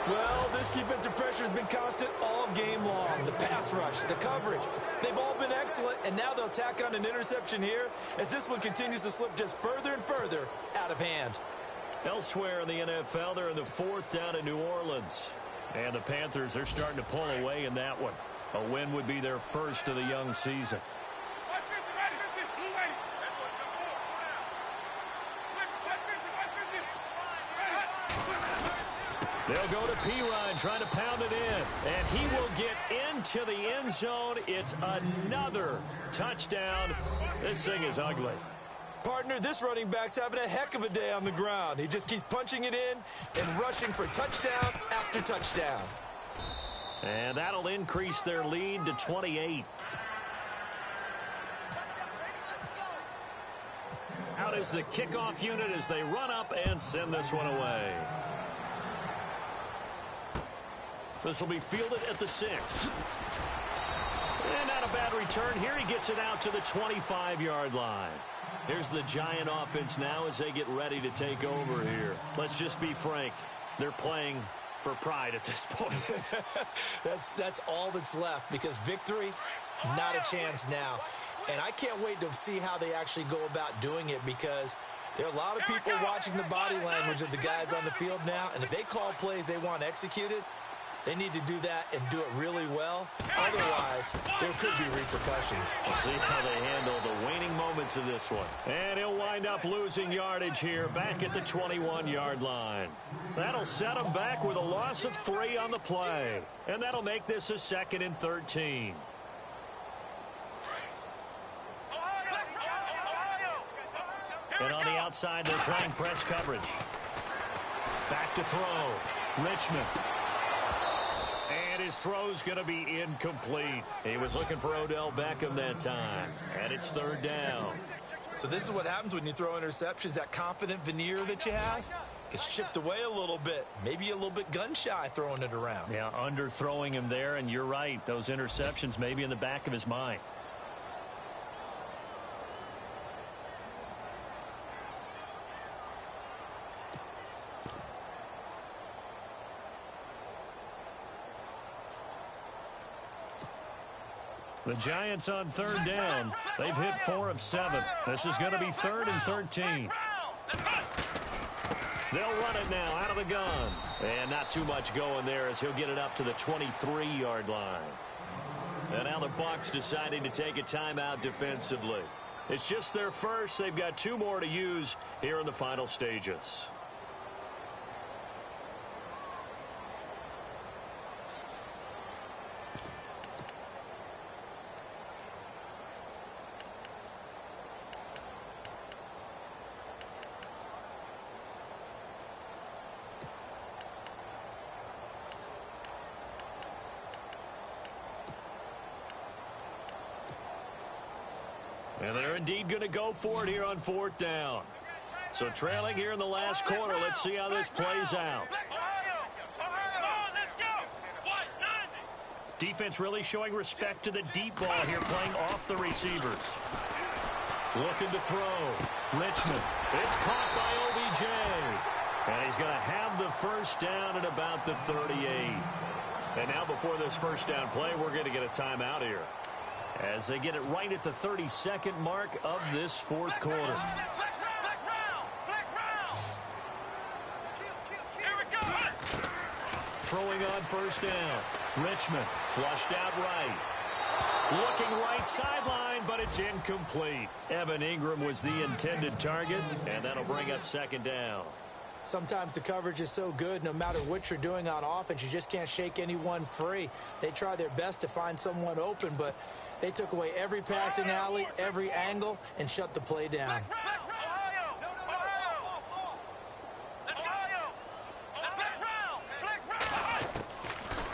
Well, this defensive pressure has been constant all game long. The pass rush, the coverage, they've all been excellent, and now they'll tack on an interception here as this one continues to slip just further and further out of hand. Elsewhere in the NFL, they're in the 4th down in New Orleans. And the Panthers, they're starting to pull away in that one. A win would be their first of the young season. They'll go to P-Ryan trying to pound it in. And he will get into the end zone. It's another touchdown. This thing is ugly. Partner, this running back's having a heck of a day on the ground. He just keeps punching it in and rushing for touchdown after touchdown. And that'll increase their lead to 28. Out is the kickoff unit as they run up and send this one away. This will be fielded at the 6. And not a bad return here. He gets it out to the 25-yard line. Here's the Giant offense now as they get ready to take over here. Let's just be frank. They're playing for pride at this point. That's all that's left because victory, not a chance now. And I can't wait to see how they actually go about doing it because there are a lot of people watching the body language of the guys on the field now. And if they call plays they want executed, they need to do that and do it really well. Otherwise, there could be repercussions. We'll see how they handle the waning moments of this one. And he'll wind up losing yardage here back at the 21-yard line. That'll set him back with a loss of 3 on the play. And that'll make this a 2nd and 13. And on the outside, they're playing press coverage. Back to throw. Richmond. And his throw's going to be incomplete. He was looking for Odell Beckham that time. And it's 3rd down. So this is what happens when you throw interceptions. That confident veneer that you have gets chipped away a little bit. Maybe a little bit gun-shy throwing it around. Yeah, underthrowing him there, and you're right. Those interceptions may be in the back of his mind. The Giants on 3rd down. They've hit 4 of 7. This is going to be 3rd and 13. They'll run it now out of the gun. And not too much going there as he'll get it up to the 23-yard line. And now the Bucs deciding to take a timeout defensively. It's just their first. They've got 2 more to use here in the final stages. And they're indeed going to go for it here on 4th down. So trailing here in the last quarter. Let's see how this plays out. Defense really showing respect to the deep ball here, playing off the receivers. Looking to throw. Richmond. It's caught by OBJ. And he's going to have the first down at about the 38. And now before this first down play, we're going to get a timeout here, as they get it right at the 32nd mark of this 4th quarter. Throwing on first down. Richmond flushed out right. Looking right sideline, but it's incomplete. Evan Ingram was the intended target, and that'll bring up 2nd down. Sometimes the coverage is so good, no matter what you're doing on offense, you just can't shake anyone free. They try their best to find someone open, but they took away every passing alley, every angle, and shut the play down.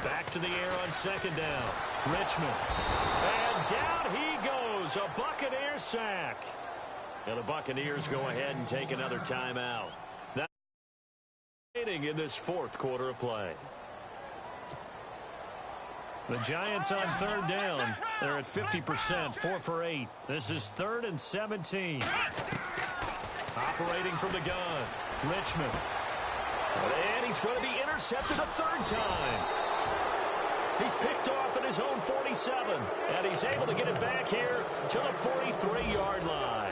Back to the air on 2nd down. Richmond. And down he goes. A Buccaneer sack. And the Buccaneers go ahead and take another timeout. That's in this 4th quarter of play. The Giants on 3rd down. They're at 50%, 4 for 8. This is 3rd and 17. Operating from the gun. Richmond. And he's going to be intercepted a third time. He's picked off at his own 47, and he's able to get it back here to the 43-yard line.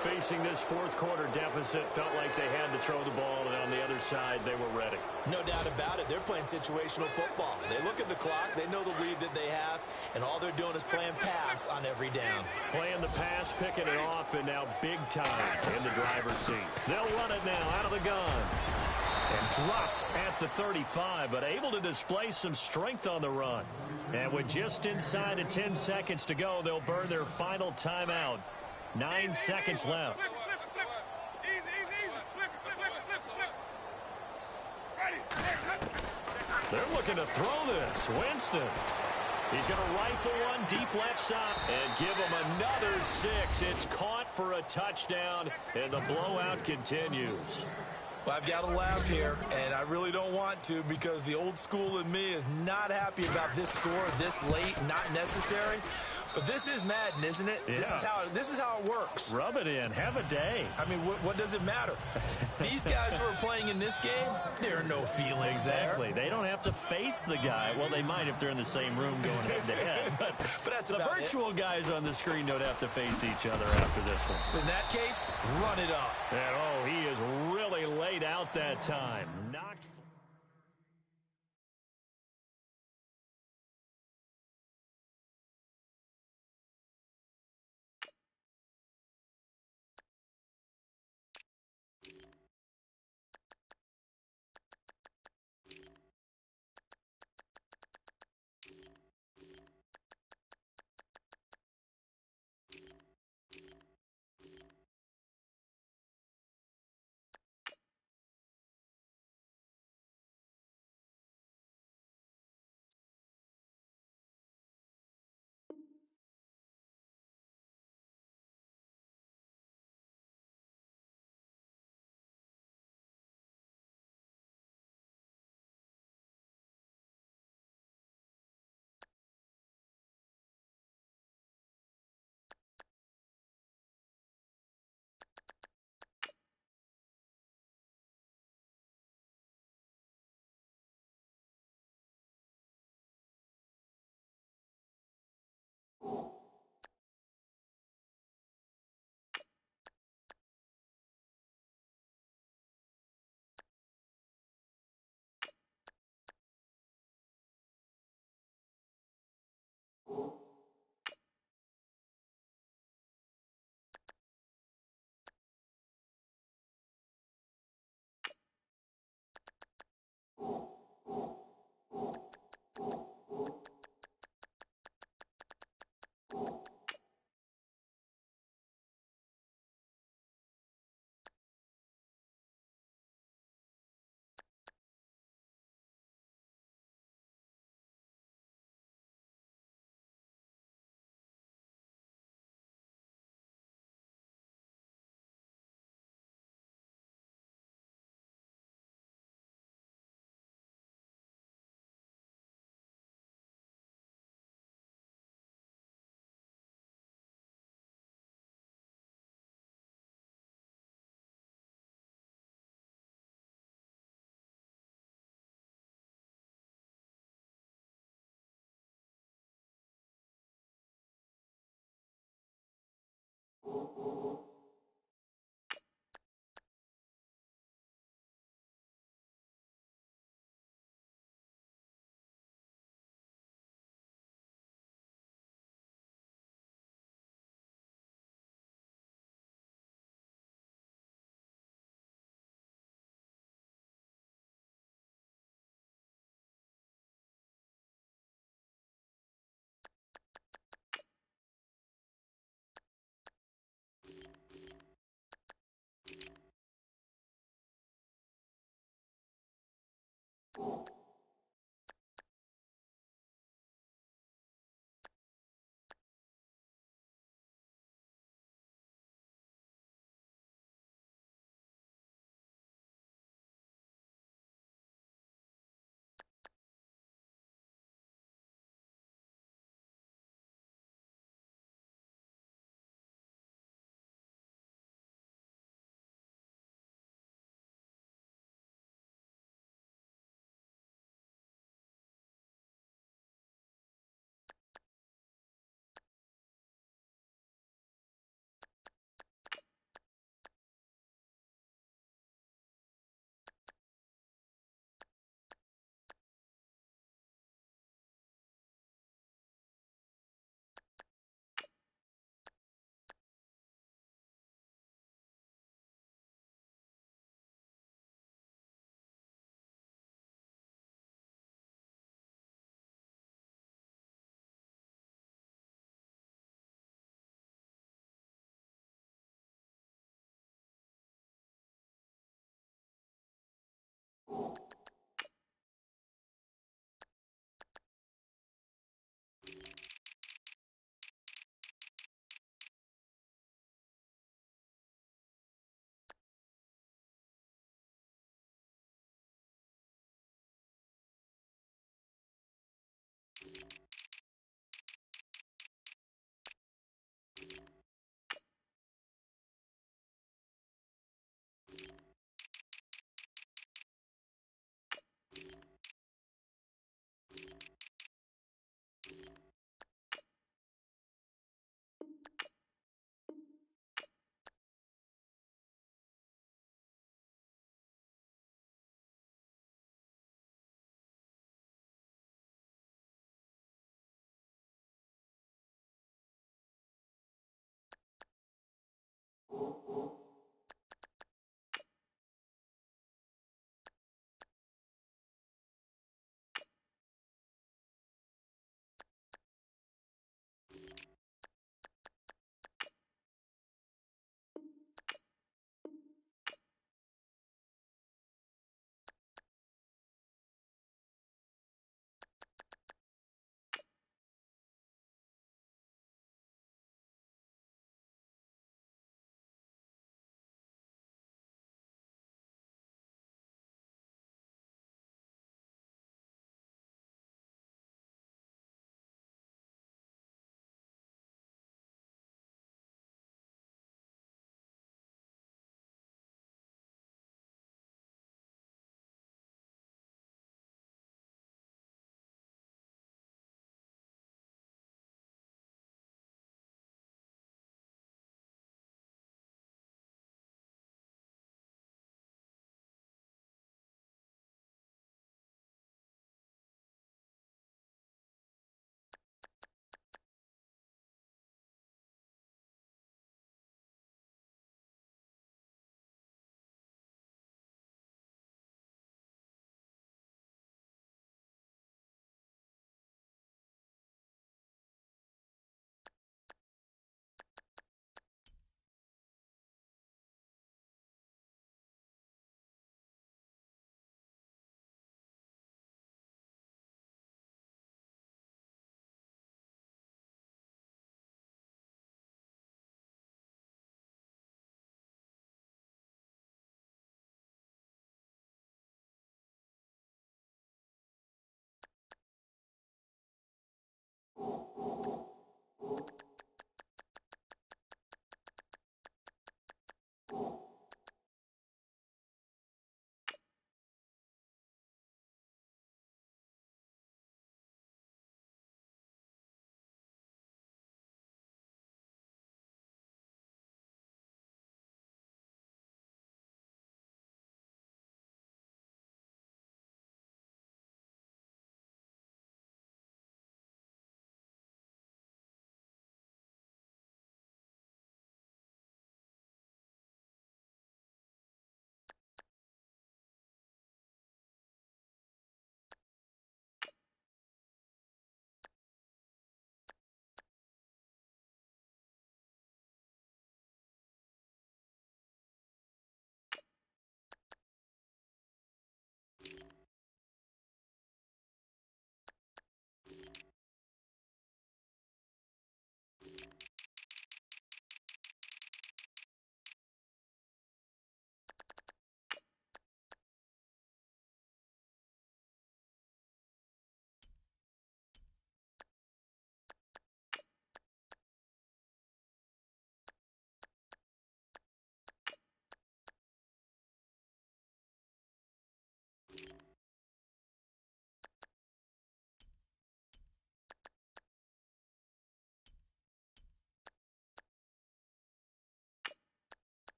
Facing this fourth quarter deficit, felt like they had to throw the ball, and on the other side, they were ready. No doubt about it. They're playing situational football. They look at the clock, they know the lead that they have, and all they're doing is playing pass on every down. Playing the pass, picking it off, and now big time in the driver's seat. They'll run it now out of the gun. And dropped at the 35, but able to display some strength on the run. And with just inside of 10 seconds to go, they'll burn their final timeout. 9 seconds left. They're looking to throw this. Winston. He's going to rifle one deep left side and give him another 6. It's caught for a touchdown, and the blowout continues. Well, I've got to laugh here, and I really don't want to because the old school in me is not happy about this score this late, not necessary. But this is Madden, isn't it? Yeah. This is how it works. Rub it in. Have a day. I mean, what does it matter? These guys who are playing in this game, there are no feelings Exactly. there. They don't have to face the guy. Well, they might if they're in the same room going head-to-head. But that's the about virtual guys on the screen don't have to face each other after this one. In that case, run it up. And, he is really laid out that time. Knocked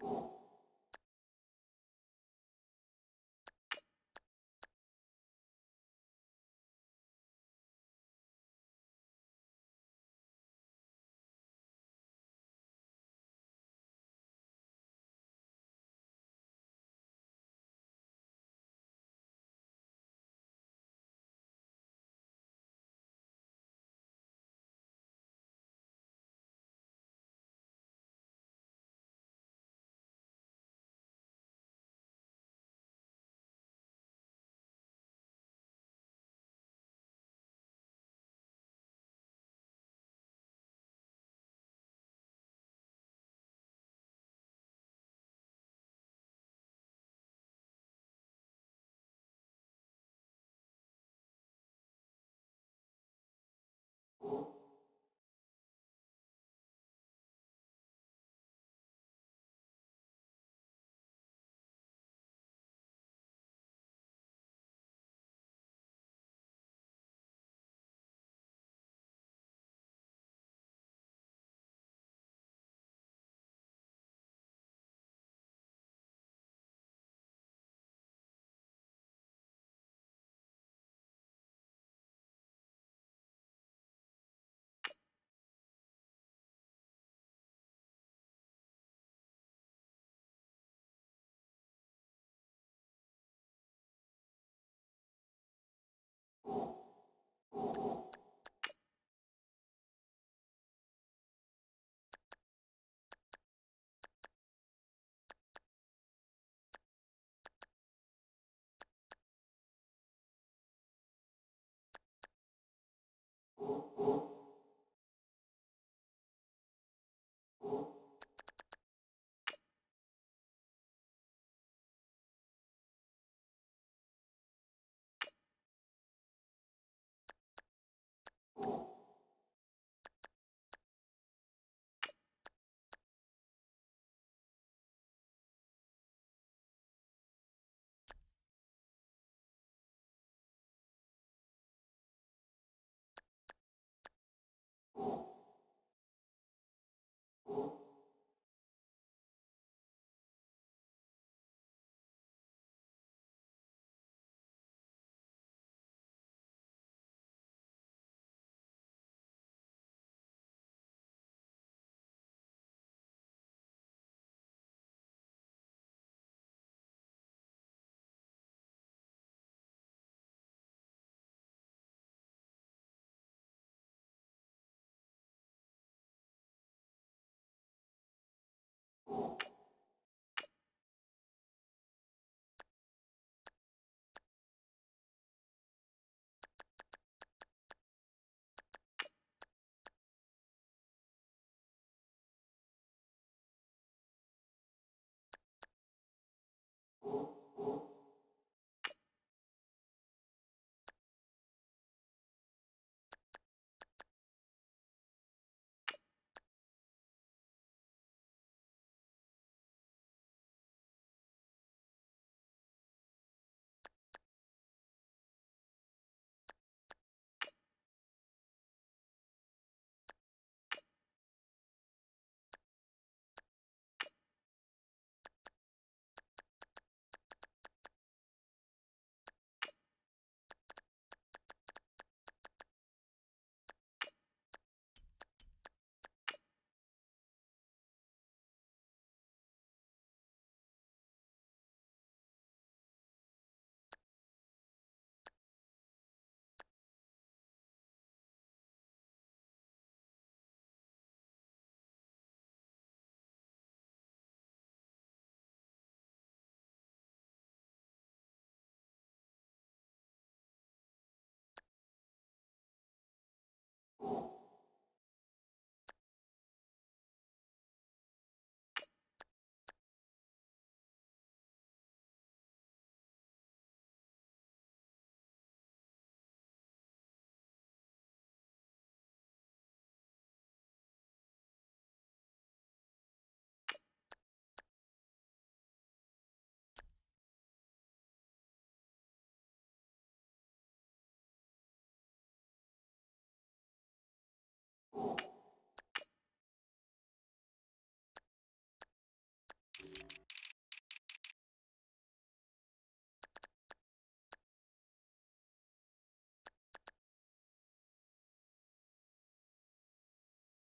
All